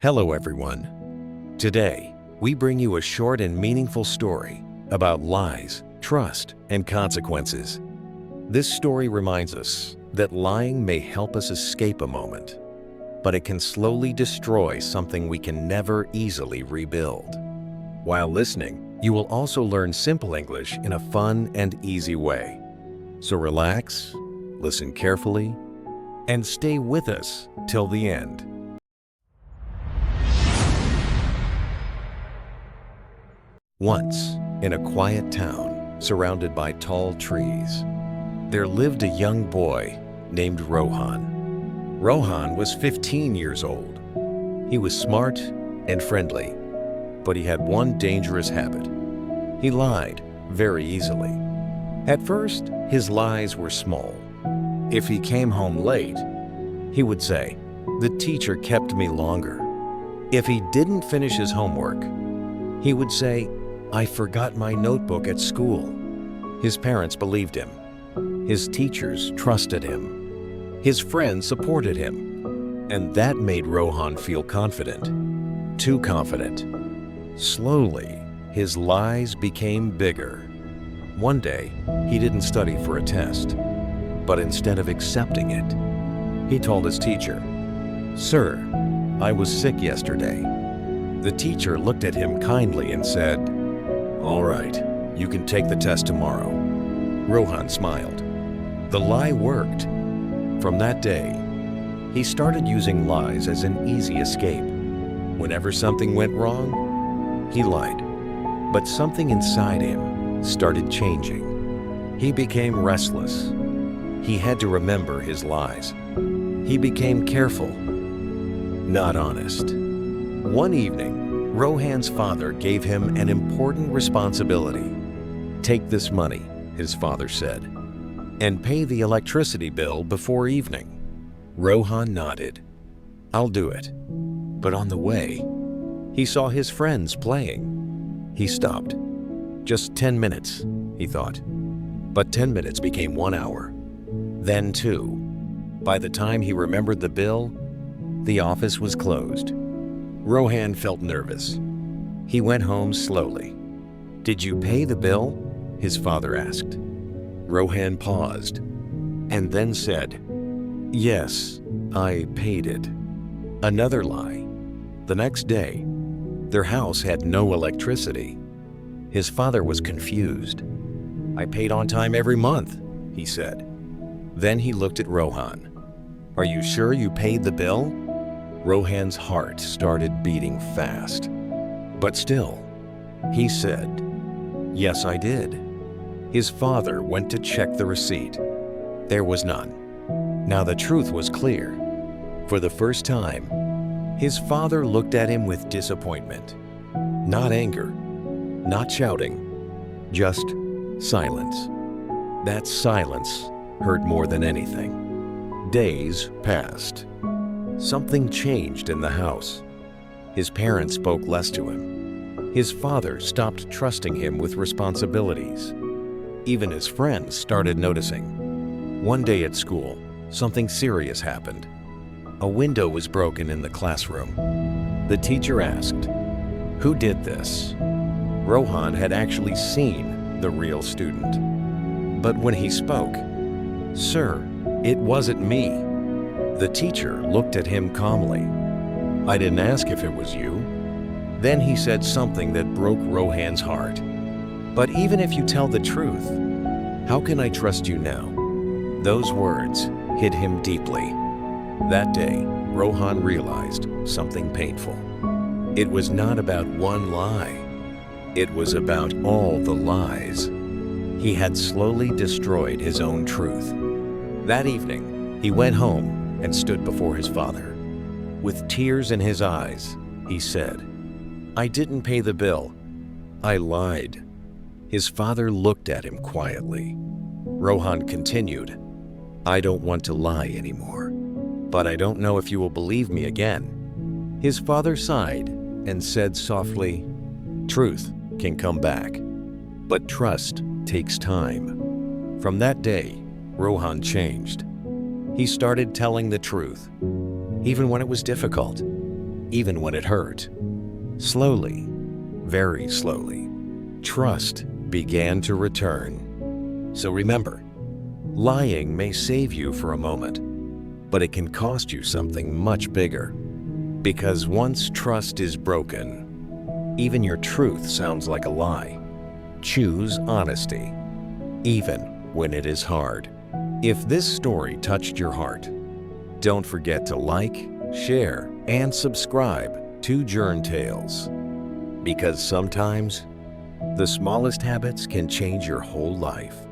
Hello everyone. Today, we bring you a short and meaningful story about lies, trust, and consequences. This story reminds us that lying may help us escape a moment, but it can slowly destroy something we can never easily rebuild. While listening, you will also learn simple English in a fun and easy way. So relax, listen carefully, and stay with us till the end. Once, in a quiet town surrounded by tall trees, there lived a young boy named Rohan. Rohan was 15 years old. He was smart and friendly, but he had one dangerous habit. He lied very easily. At first, his lies were small. If he came home late, he would say, "The teacher kept me longer." If he didn't finish his homework, he would say, "I forgot my notebook at school." His parents believed him. His teachers trusted him. His friends supported him. And that made Rohan feel confident. Too confident. Slowly, his lies became bigger. One day, he didn't study for a test, but instead of accepting it, he told his teacher, "Sir, I was sick yesterday." The teacher looked at him kindly and said, "All right, you can take the test tomorrow." Rohan smiled. The lie worked. From that day, he started using lies as an easy escape. Whenever something went wrong, he lied. But something inside him started changing. He became restless. He had to remember his lies. He became careful, not honest. One evening, Rohan's father gave him an important responsibility. "Take this money," his father said, "and pay the electricity bill before evening." Rohan nodded. "I'll do it." But on the way, he saw his friends playing. He stopped. Just 10 minutes, he thought. But 10 minutes became 1 hour. Then 2. By the time he remembered the bill, the office was closed. Rohan felt nervous. He went home slowly. "Did you pay the bill?" his father asked. Rohan paused and then said, "Yes, I paid it." Another lie. The next day, their house had no electricity. His father was confused. "I paid on time every month," he said. Then he looked at Rohan. "Are you sure you paid the bill?" Rohan's heart started beating fast. But still, he said, "Yes, I did." His father went to check the receipt. There was none. Now the truth was clear. For the first time, his father looked at him with disappointment. Not anger, not shouting, just silence. That silence hurt more than anything. Days passed. Something changed in the house. His parents spoke less to him. His father stopped trusting him with responsibilities. Even his friends started noticing. One day at school, something serious happened. A window was broken in the classroom. The teacher asked, "Who did this?" Rohan had actually seen the real student. But when he spoke, "Sir, it wasn't me." The teacher looked at him calmly. "I didn't ask if it was you." Then he said something that broke Rohan's heart. "But even if you tell the truth, how can I trust you now?" Those words hit him deeply. That day, Rohan realized something painful. It was not about one lie. It was about all the lies. He had slowly destroyed his own truth. That evening, he went home and stood before his father. With tears in his eyes, he said, "I didn't pay the bill. I lied." His father looked at him quietly. Rohan continued, "I don't want to lie anymore, but I don't know if you will believe me again." His father sighed and said softly, "Truth can come back, but trust takes time." From that day, Rohan changed. He started telling the truth, even when it was difficult. even when it hurt. Slowly, very slowly, trust began to return. So remember, lying may save you for a moment, but it can cost you something much bigger. Because once trust is broken, even your truth sounds like a lie. Choose honesty, even when it is hard. If this story touched your heart, don't forget to like, share, and subscribe to Journ Tales. Because sometimes, the smallest habits can change your whole life.